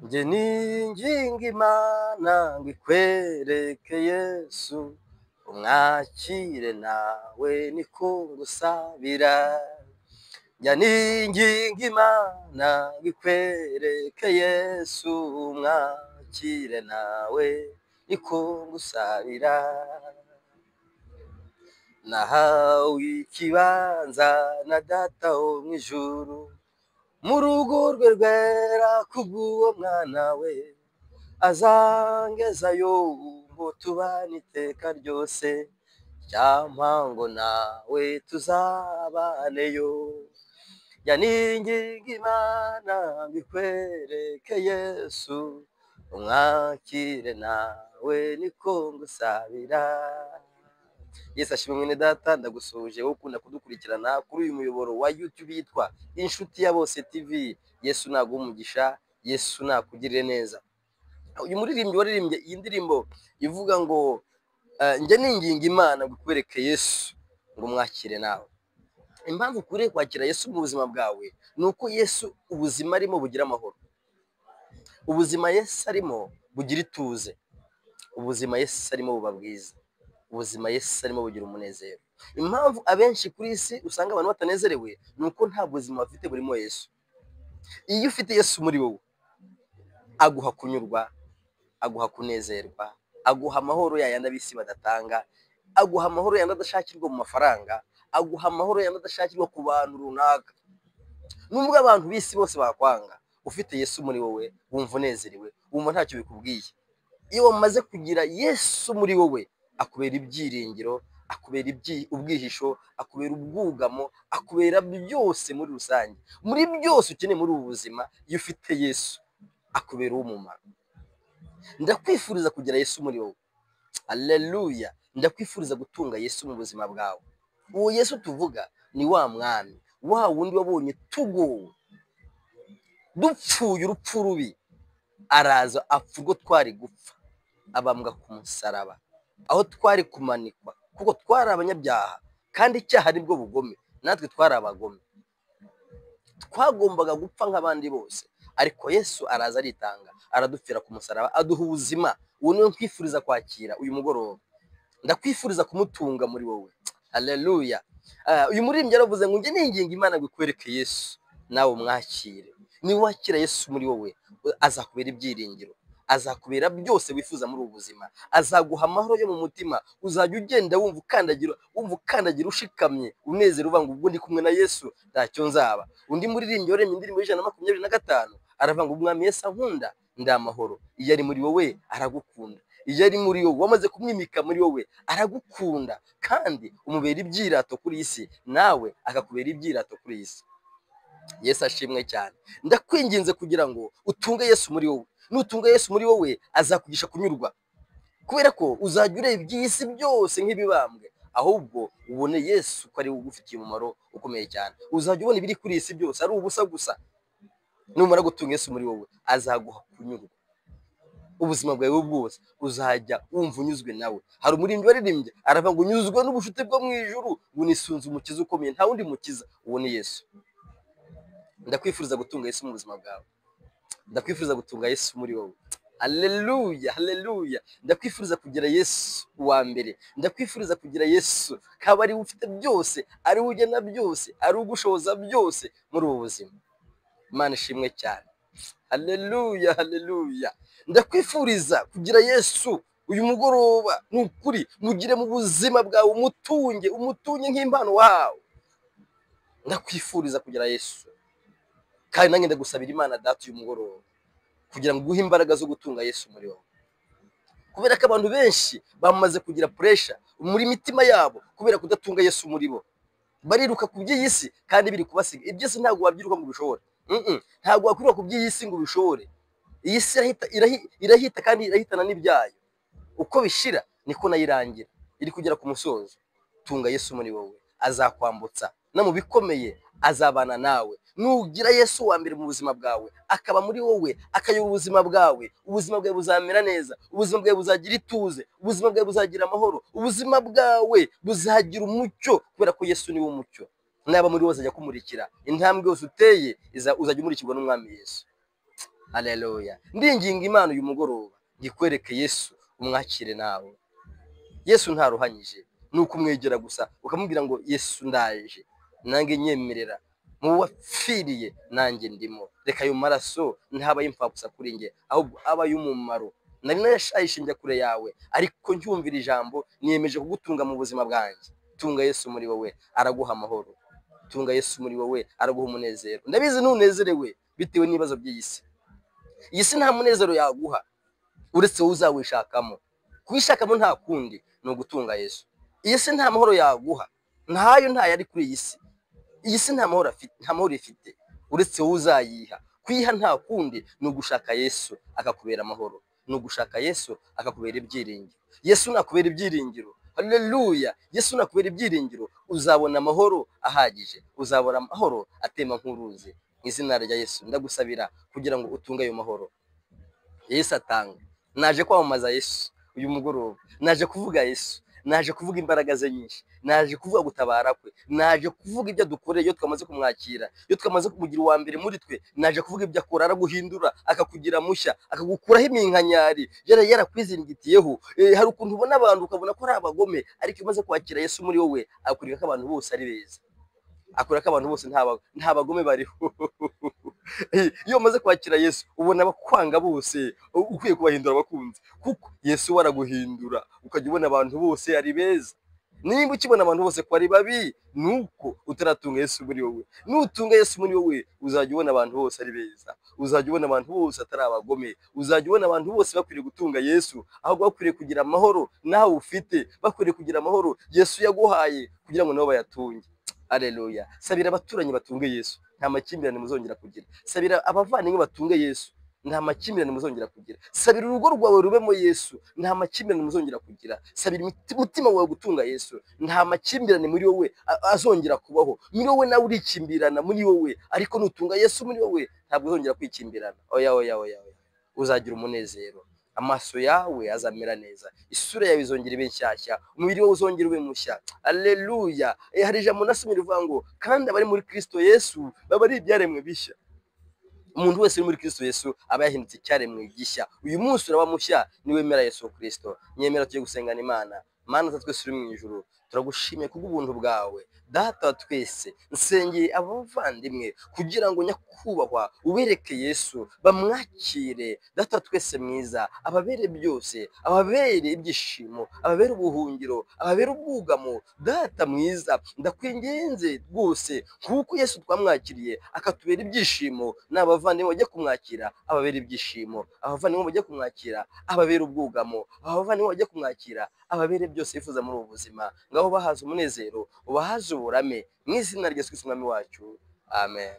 Nje ninginga Imana ngo ikwereke Yesu, umwakire nawe niko ngusabira. Njya ninginga Imana ngo ikwereke Yesu, umwakire nawe niko ngusabira. Nahawe ikibanza na Data wo mw'ijuru, mu rugo rwe rwera kubw'uwo mwana we, azangezayo ngo tubane iteka ryose, cyampa ngo nawe tuzabaneyo. Njya ninginga Imana ngo ikwereke Yesu, umwakire nawe niko ngusabira. Yesu ashimwe mwene data, ndagusuhuje wowe ukunda kudukurikirana kuri uyu muyoboro wa YouTube yitwa Inshuti ya Bose TV. Yesu naguha umugisha, Yesu nakugirire neza. Uyu muririmbyi waririmbye iyi ndirimbo ivuga ngo njye ninginga Imana ngo ikwereke Yesu ngo umwakire nawe. Impamvu ukwiriye kwakira Yesu mu buzima bwawe ni uko Yesu ubuzima arimo bugira amahoro, ubuzima Yesu arimo bugira ituze, ubuzima Yesu arimo buba bwiza, ubuzima Yesu arimo bugira umunezero. Impamvu abenshi kuri isi usanga abantu batanezerewe ni uko nta buzima bafite burimo Yesu. Iyo ufite Yesu muri wowe, aguha kunyurwa, aguha kunezerwa, aguha amahoro yayandi ab'isi badatanga, aguha amahoro yandi adashakirwa mu mafaranga, aguha amahoro yandi adashakirwa ku bantu runaka. Nubwo abantu b'isi bose bakwanga, ufite Yesu muri wowe wumva unezerewe, wumva ntacyo bikubwiye. Iyo wamaze kugira Yesu muri wowe, akubera ibyiringiro, akubera ubwihisho, akubera ubwugamo, akubera byose muri rusange. Muri byose ukeneye muri ubu buzima, iyo ufite Yesu akubera uw'umumaro. Ndakwifuriza kugira Yesu muri wowe. Haleluya. Ndakwifuriza gutunga Yesu mu buzima bwawe. Uwo Yesu tuvuga ni wa mwami, wa wundi wabonye tugowe, dupfuye urupfu rubi, araza apfa urwo twari gupfa, abambwa ku musaraba, aho twari kumanikwa, kuko twari abanyabyaha kandi icyaha ari bwo bugome, natwe twari abagome, twagombaga gupfa nk'abandi bose, ariko Yesu araza aritanga, aradupfira ku musaraba, aduha ubuzima. Uwo niwe nkwifuriza kwakira uyu mugoroba. Ndakwifuriza kumutunga muri wowe. Haleluya. Uyu muririmbyi yaravuze ngo njye ninginga Imana ngo ikwereke Yesu, nawe umwakire. Ni wakira Yesu muri wowe, azakubera ibyiringiro, azakubera byose wifuza muri ubu buzima, azaguha amahoro yo mu mutima. Uzajya ugenda wumva ukandagira ushikamye, unezero uvuga ngo ubwo ndi kumwe na Yesu ntacyo nzaba. Undi muririmbyi waremye indirimbo y'125 aravuga ngo umwami Yesu ankunda ndi amahoro. Iyo ari muri wowe aragukunda, iyo ari muri wowe wamaze kumwimika muri wowe aragukunda, kandi umubera ibyirato kuri isi, nawe akakubera ibyirato kuri isi. Yesu ashimwe cyane. Ndakwinginze kugira ngo utunge Yesu muri wowe. Nutunga Yesu muri wowe azakugisha kunyurwa, kubera ko uzajya ureba iby'isi byose nk'ibibambwe, ahubwo ubone Yesu ko ari we ugufitiye umumaro ukomeye cyane. Uzajya ubona ibiri kuri isi byose ari ubusa gusa. Numara gutunga Yesu muri wowe azaguha kunyurwa, ubuzima bwawe bwose uzajya wumva unyuzwe nawe. Hari umuririmbyi waririmbye aravuga ngo unyuzwe n'ubushuti bwo mu ijuru, ngo nisunze umukiza ukomeye, nta wundi mukiza, uwo ni Yesu. Ndakwifuriza gutunga Yesu mu buzima bwawe. Ndakwifuriza gutunga Yesu muri wowe. Haleluya, haleluya. Ndakwifuriza kugira Yesu wa mbere. Ndakwifuriza kugira Yesu kaba ari ufite byose, ari ugena byose, ari ugushoboza byose muri ubu buzima. Imana ishimwe cyane. Haleluya, haleluya. Ndakwifuriza kugira Yesu uyu mugoroba. Nukuri mugire mu buzima bwawe, umutunge nk'impano wawe. Ndakwifuriza kugira Yesu, kandi nanjye ndagusabira Imana Data uyu mugoroba kugira ngo guhe imbaraga zo gutunga Yesu muri wowe. Kubera ko abantu benshi bamaze kugira pressure muri mitima yabo kubera kudatunga Yesu muri bo, bariruka ku by'iyi si kandi biri kubasiga. Iby'isi ntabwo wabyiruka ngo ubishobore, ntabwo wakwiruka ku by'iyi si ngo ubishobore. Iyi si irahita kandi irahitana n'ibyayo. Uko bishira niko nayirangira, iri kugera ku musozo. Tunga Yesu muri wowe, azakwambutsa no mu bikomeye, azabana nawe. Nugira Yesu wa mbere mu buzima bwawe, akaba muri wowe, akayobora ubuzima bwawe, ubuzima bwawe buzamera neza, ubuzima bwawe buzagira ituze, ubuzima bwawe buzagira amahoro, ubuzima bwawe buzagira umucyo, kubera ko Yesu niwe umucyo. Naba muri wowe azajya kumurikira intambwe yose uteye, uzajya umurikirwa n'umwami Yesu. Haleluya. Ndinginga Imana uyu mugoroba ngikwereke Yesu umwakire nawe. Yesu ntaruhanyije, nuko umwegera gusa ukamubwira ngo Yesu ndaje, nange nyemerera mu wapfiriye nanjye ndimo. Reka ayo maraso ntabaye impfabusa kuri nge, ahubwo aba y'umumaro. Nari narashayishe njya kure yawe, ariko ncyumvira ijambo niyemeje kugutunga mu buzima bwanjye. Tunga Yesu muri wowe araguha amahoro. Tunga Yesu muri wowe araguha umunezero. Ndabizi ntunezerewe bitewe n'ibibazo by'iyi si. Iyi si nta munezero yaguha uretse uzawishakamo. Kwishakamo nta kundi ni ugutunga Yesu. Iyi si nta mahoro yaguha, ntayo yari kuri iyi si. Iyi si nta mahoro ifite uretse uzayiha. Kwiha nta kundi ni ugushaka Yesu akakubera amahoro, ni ugushaka Yesu akakubera ibyiringiro. Yesu nakubera ibyiringiro. Haleluya. Yesu nakubera ibyiringiro, uzabona amahoro ahagije, uzabona amahoro atema nk'uruzi. Mu izina rya Yesu ndagusabira kugira ngo utunge ayo mahoro Yesu atanga. Naje kwamamaza Yesu uyu mugoroba, naje kuvuga Yesu, naje kuvuga imbaraga ze nyinshi, naje kuvuga gutabara kwe, naje kuvuga ibyo dukoreye iyo twamaze kumwakira, iyo twamaze kumugira uwa mbere muri twe. Naje kuvuga ibyo akora, araguhindura akakugira mushya, akagukuraho iminkanyari yarakwiziringitiyeho. Hari ukuntu ubona abantu ukabona ko ari abagome, ariko iyo umaze kwakira Yesu muri wowe akwereka ko abantu bose ari beza, akwereka ko abantu bose nta bagome bariho. Iyo umaze kwakira Yesu ubona abakwanga bose ukwiye kubahindura abakunzi, kuko Yesu waraguhindura ukajya ubona abantu bose ari beza. Nimba ukibona abantu bose ko ari babi, nuko utaratunga Yesu muri wowe. Nutunga Yesu muri wowe uzajya ubona abantu bose ari beza, uzajya ubona abantu bose atari abagome, uzajya ubona abantu bose bakwiriye gutunga Yesu, ahubwo bakwiriye kugira amahoro nawe ufite, bakwiriye kugira amahoro Yesu yaguhaye kugira ngo nabo bayatunge. Haleluya. Sabira abaturanyi batunge Yesu, nta makimbirane muzongera kugira. Sabira abavandimwe batunge Yesu, nta makimbirane muzongera kugira. Sabira urugo rwawe rubemo Yesu, nta makimbirane muzongera kugira. Sabira umutima wawe gutunga Yesu, nta makimbirane muri wowe azongera kubaho. Muri wowe nawe urikimbirana muri wowe, ariko nutunga Yesu muri wowe ntabwo uzongera kwikimbirana. Oya, uzagira umunezero. Amaso yawe azamera neza, isura yawe izongera ibe nshyashya, umubiri wawe uzongera ube mushya. Haleluya. Hari ijambo nasomye rivuga ngo kandi abari muri Kristo Yesu baba ari ibyaremwe bishya. Umuntu wese uri muri Kristo Yesu aba yahindutse icyaremwe gishya. Uyu munsi uraba mushya niwemera Yesu Kristo. Nyemera tujye gusengana Imana. Mana twese uri mu ijuru, turagushimiye kubw'ubuntu bwawe. Data twese nsengeye abavandimwe kugira ngo nyakubahwa ubereke Yesu, bamwakire. Data twese mwiza, ababere byose, ababere ibyishimo, ababere ubuhungiro, ababere ubwugamo. Data mwiza, ndakwinginze rwose kuko Yesu twamwakiriye akatubera ibyishimo, n'abavandimwe bajye kumwakira ababere ibyishimo, abavandimwe bajye kumwakira ababere ubwugamo, abavandimwe bajye kumwakira ababere byose yifuza muri ubu buzima. Ngaho bahaze umunezero, ubahaze uburame, mu izina rya Yesu Kristo umwami wacu. Amen.